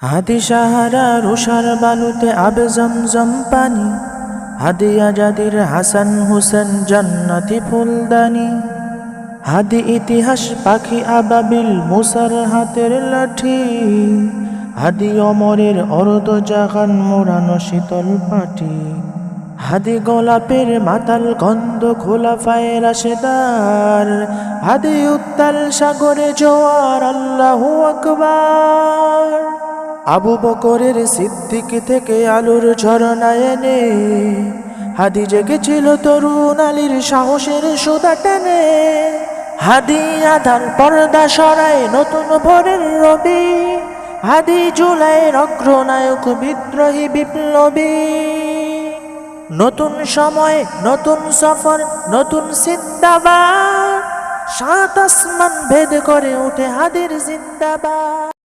হাদি সাহারা রুষার বালুতে আবে জমজম পানি, হাদি আজাদির হাসান হুসেন জান্নাতি ফুলদানি। হাদি ইতিহাস পাখি আবাবিল মুসার হাতের লাঠি, হাদি অমরের অর্ধ জাগান মোড়ানো শীতল পাটি। হাদি গোলাপের মাতাল গন্ধ খোলাফায়ে রাশেদার, হাদি উত্তাল সাগরে জোয়ার আল্লাহু আকবার। আবু বকরের সিদ্দিক থেকে আলোর ঝরনা এনে, হাদি জেগেছিল তরুণ আলীর সাহসের সুদা টেনে। হাদি আধার পর্দা সরায় নতুন ভোরের রবি, হাদি জুলাইয়ের অগ্রনায়ক বিদ্রোহী বিপ্লবী। নতুন সময় নতুন সফর নতুন জিন্দাবাদ, সাত আসমান ভেদ করে ওঠে হাদির জিন্দাবাদ।